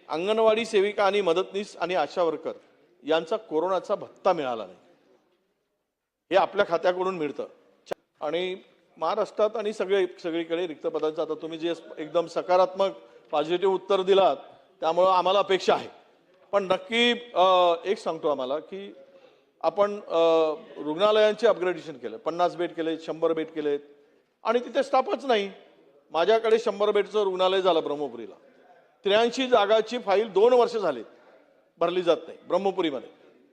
अंगणवाडी सेविका आणि मदतनीस आणि आशा वर्कर यांचा कोरोनाचा भत्ता मिळाला नाही, हे आपल्या खात्याकडून मिळतं। आणि महाराष्ट्रात आणि सगळीकडे रिक्त पदांचं आता तुम्ही जे एकदम सकारात्मक पॉझिटिव्ह उत्तर दिलात त्यामुळे आम्हाला अपेक्षा आहे। पण नक्की एक सांगतो आम्हाला की आपण रुग्णालयांचे अपग्रेडेशन केलं, 50 बेड केले, 100 बेड केलेत आणि तिथे स्टाफच नाही। माझ्याकडे 100 बेडचं रुग्णालय झालं ब्रह्मपुरीला, 83 जागाची फाईल 2 वर्ष झाली भरली जात नाही ब्रह्मपुरीमध्ये।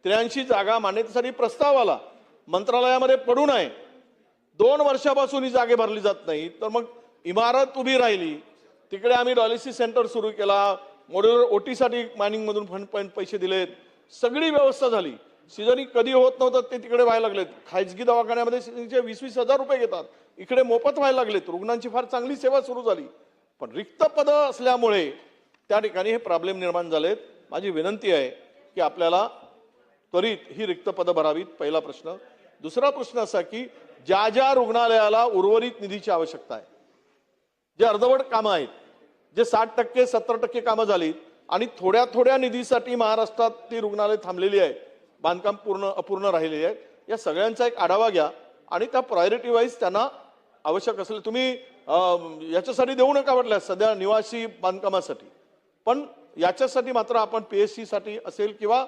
83 जागा मान्यतेसाठी प्रस्ताव आला, मंत्रालयामध्ये पडून आहे, 2 वर्षापासून ही जागे भरली जात नाही। तर मग इमारत उभी राहिली, तिकडे आम्ही डायलिसिस सेंटर सुरू केला, मॉड्युलर ओटीसाठी मायनिंगमधून फंड पैसे दिलेत, सगळी व्यवस्था झाली। सीझनिंग कधी होत नव्हतं ते तिकडे व्हायला लागलेत, खाजगी दवाखान्यामध्ये सीझनिंगचे 20-20 हजार रुपये घेतात, इकडे मोफत व्हायला लागलेत, रुग्णांची फार चांगली सेवा सुरू झाली। पण रिक्त पदं असल्यामुळे त्या ठिकाणी हे प्रॉब्लेम निर्माण झालेत। माझी विनंती आहे की आपल्याला त्वरित ही रिक्त पदं भरावीत, पहिला प्रश्न। दुसरा प्रश्न असा की ज्या ज्या रुग्णालयाला उर्वरित निधीची आवश्यकता आहे, जे अर्धवट कामं आहेत, जे 60% 70% कामं झालीत आणि थोड्या निधीसाठी महाराष्ट्रात ती रुग्णालय थांबलेली आहेत, बांधकाम अपूर्ण राहिलेली आहेत, या सगळ्यांचा एक आढावा घ्या आणि त्या प्रायोरिटी वाईज त्यांना आवश्यक असले तुम्ही याच्यासाठी देऊ नका वाटल्यास सध्या निवासी बांधकामासाठी, पण याच्यासाठी मात्र आपण PSC साठी असेल किंवा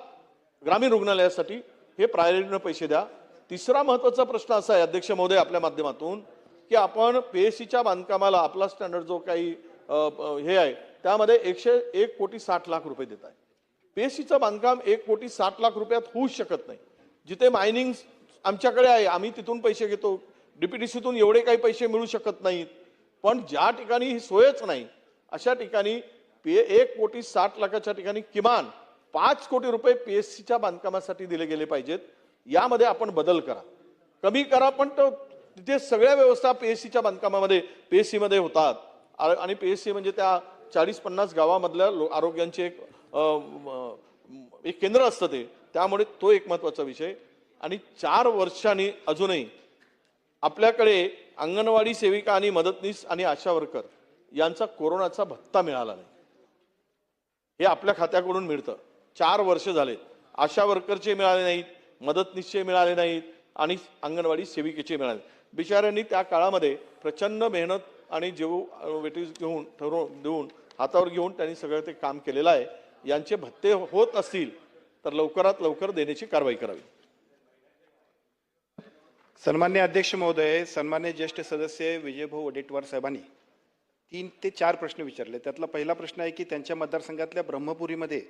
ग्रामीण रुग्णालयासाठी हे प्रायोरिटीने पैसे द्या। तिसरा महत्त्वाचा प्रश्न असा आहे अध्यक्ष महोदय आपल्या माध्यमातून की आपण PSCच्या बांधकामाला आपला स्टँडर्ड जो काही हे आहे त्यामध्ये 101,60,00,000 रुपये देत आहे। PSCचं बांधकाम 1,60,00,000 रुपयात होऊ शकत नाही। जिथे मायनिंग आमच्याकडे आहे आम्ही तिथून पैसे घेतो, DPTCतून एवढे काही पैसे मिळू शकत नाहीत, पण ज्या ठिकाणी ही सोयच नाही अशा ठिकाणी 1,60,00,000च्या ठिकाणी किमान 5 कोटी रुपये PSCच्या बांधकामासाठी दिले गेले पाहिजेत। यामध्ये आपण बदल करा, कमी करा, पण तिथे सगळ्या व्यवस्था PSCच्या बांधकामामध्ये PSC मध्ये होतात आणि PSC म्हणजे त्या 40-50 गावामधल्या आरोग्यांचे एक केंद्र असतं ते, त्यामुळे तो एक महत्त्वाचा विषय। आणि 4 वर्षांनी अजूनही आपल्याकडे अंगणवाडी सेविका आणि मदतनीस आणि आशा वर्कर यांचा कोरोनाचा भत्ता मिळाला नाही, हे आपल्या खात्याकडून मिळतं। 4 वर्ष झालेत, आशा वर्करचे मिळाले नाहीत, मदतनीसचे मिळाले नाहीत आणि अंगणवाडी सेविकेचे मिळाले। बिचाऱ्यांनी त्या काळामध्ये प्रचंड मेहनत आणि जीव वेटीस देऊन हातावर घेऊन त्यांनी सगळं ते काम केलेलं आहे। यांचे भत्ते होत असतील तर लवकरात लवकर देण्याची कारवाई करावी। सन्मान्य अध्यक्ष महोदय, सन्मान्य ज्येष्ठ सदस्य विजयभाऊ वडेट्टीवार साहेबांनी 3 ते 4 प्रश्न विचारले। त्यातला पहिला प्रश्न आहे की त्यांच्या मतदारसंघातल्या ब्रह्मपुरीमध्ये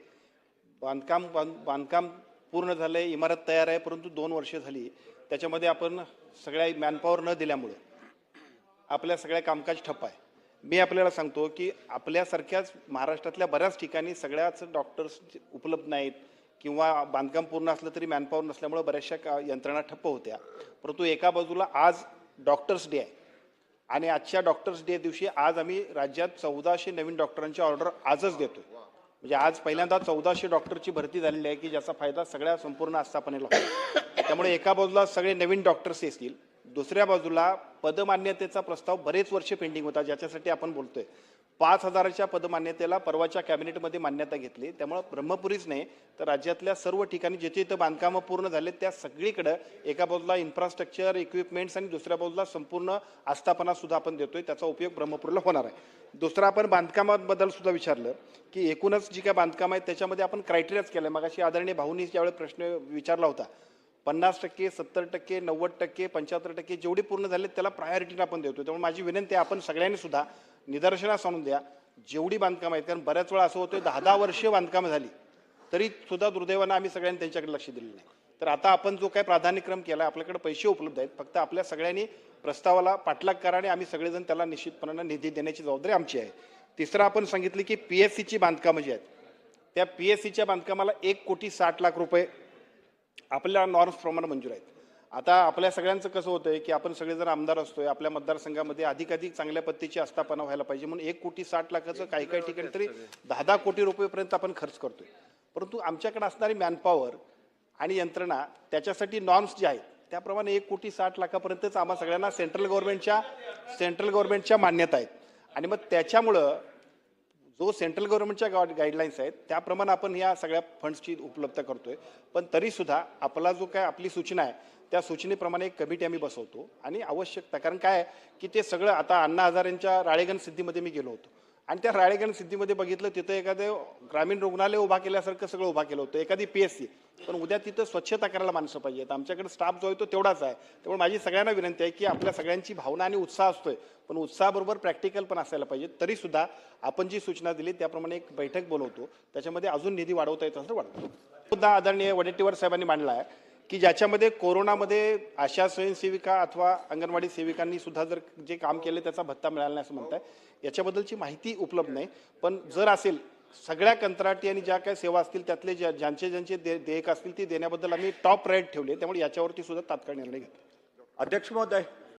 बांधकाम पूर्ण झालंय, इमारत तयार आहे, परंतु 2 वर्ष झाली त्याच्यामध्ये आपण सगळ्या मॅनपॉवर न दिल्यामुळे आपल्या सगळ्या कामकाज ठप्प आहे। मी आपल्याला सांगतो की आपल्यासारख्याच महाराष्ट्रातल्या बऱ्याच ठिकाणी सगळ्याच डॉक्टर्स उपलब्ध नाहीत किंवा बांधकाम पूर्ण असलं तरी मॅनपॉवर नसल्यामुळे बऱ्याचशा यंत्रणा ठप्प होत्या। परंतु एका बाजूला आज डॉक्टर्स डे आहे आणि आजच्या डॉक्टर्स डे दिवशी आज आम्ही राज्यात 1400 नवीन डॉक्टरांची ऑर्डर आजच देतोय। म्हणजे आज पहिल्यांदा 1400 डॉक्टरची भरती झालेली आहे की ज्याचा फायदा सगळ्या संपूर्ण आस्थापनेला होतो। त्यामुळे एका बाजूला सगळे नवीन डॉक्टर्स येतील, दुसऱ्या बाजूला पदमान्यतेचा प्रस्ताव बरेच वर्ष पेंडिंग होता ज्याच्यासाठी आपण बोलतोय। 5,000च्या पदमान्यतेला परवाच्या कॅबिनेटमध्ये मान्यता घेतली। त्यामुळे ब्रह्मपुरीच नाही तर राज्यातल्या सर्व ठिकाणी जिथे इथं बांधकामं पूर्ण झाले त्या सगळीकडे एका बाजूला इन्फ्रास्ट्रक्चर इक्विपमेंट्स आणि दुसऱ्या बाजूला संपूर्ण आस्थापना सुद्धा आपण देतोय, त्याचा उपयोग ब्रह्मपुरीला होणार आहे। दुसरा आपण बांधकामाबद्दल सुद्धा विचारलं की एकूणच जी काय बांधकाम आहे त्याच्यामध्ये आपण क्रायटेरियाच केलं। मगाशी आदरणीय भाऊंनी ज्यावेळी प्रश्न विचारला होता 50%, 70%, 90%, 75% जेवढे पूर्ण झाले त्याला प्रायोरिटीने आपण देतो। त्यामुळे माझी विनंती आहे आपण सगळ्यांनी सुद्धा निदर्शनास आणून द्या जेवढी बांधकाम आहेत, कारण बऱ्याच वेळा असं होतं 10-10 वर्ष बांधकाम झाली तरी सुद्धा दुर्दैवानं आम्ही सगळ्यांनी त्यांच्याकडे लक्ष दिलं नाही। तर आता आपण जो काय प्राधान्यक्रम केला, आपल्याकडे पैसे उपलब्ध आहेत, फक्त आपल्या सगळ्यांनी प्रस्तावाला पाठलाग करा आणि आम्ही सगळेजण त्याला निश्चितपणाने निधी देण्याची जबाबदारी आमची आहे। तिसरं आपण सांगितलं की PSCची बांधकामं जी आहेत त्या PSCच्या बांधकामाला 1,60,00,000 रुपये आपल्या नॉर्म्स प्रमाणे मंजूर आहेत। आता आपल्या सगळ्यांचं कसं होतंय की आपण सगळेजण आमदार असतोय, आपल्या मतदारसंघामध्ये अधिकाधिक चांगल्या पद्धतीची आस्थापना व्हायला पाहिजे म्हणून 1,60,00,000चं काही ठिकाणी तरी 10-10 कोटी रुपयेपर्यंत आपण खर्च करतोय। परंतु आमच्याकडे असणारी मॅनपॉवर आणि यंत्रणा त्याच्यासाठी नॉर्म्स जे आहेत त्याप्रमाणे 1,60,00,000पर्यंतच आम्हा सगळ्यांना सेंट्रल गव्हर्नमेंटच्या मान्यता आहेत। आणि मग त्याच्यामुळं जो सेंट्रल गव्हर्नमेंटच्या गाईडलाईन्स आहेत त्याप्रमाणे आपण या सगळ्या फंड्सची उपलब्ध करतोय. पण तरीसुद्धा आपला जो काय आपली सूचना आहे त्या सूचनेप्रमाणे एक कमिटी आम्ही बसवतो आणि आवश्यकता, कारण काय आहे की ते सगळं आता अण्णा हजारेंच्या राळेगण सिद्धीमध्ये मी गेलो होतो आणि त्या राळेगण सिद्धीमध्ये बघितलं तिथं एखादं ग्रामीण रुग्णालय उभा केल्यासारखं सगळं उभा केलं होतं, एखादी PSC. पण उद्या तिथं स्वच्छता करायला माणसं पाहिजेत. आमच्याकडे स्टाफ जो आहे तो तेवढाच आहे. त्यामुळे माझी सगळ्यांना विनंती आहे की आपल्या सगळ्यांची भावना आणि उत्साह असतोय, पण उत्साहाबरोबर प्रॅक्टिकल पण असायला पाहिजे. तरीसुद्धा आपण जी सूचना दिली त्याप्रमाणे एक बैठक बोलवतो, त्याच्यामध्ये अजून निधी वाढवता येत असेल तर वाढवतो. मुद्दा आदरणीय वडेट्टीवार साहेबांनी मांडला आहे की ज्याच्यामध्ये कोरोनामध्ये आशा स्वयंसेविका अथवा अंगणवाडी सेविकांनी सुद्धा जर जे काम केले त्याचा भत्ता मिळाला नाही असं म्हणताय. याच्याबद्दलची माहिती उपलब्ध नाही, पण जर असेल सगळ्या कंत्राटी आणि ज्या काही सेवा असतील त्यातले ज्यांचे देयक असतील ती देण्याबद्दल आम्ही टॉप प्रायोरिटी ठेवली, त्यामुळे याच्यावरती सुद्धा तात्काळ निर्णय घेतो. अध्यक्ष महोदय,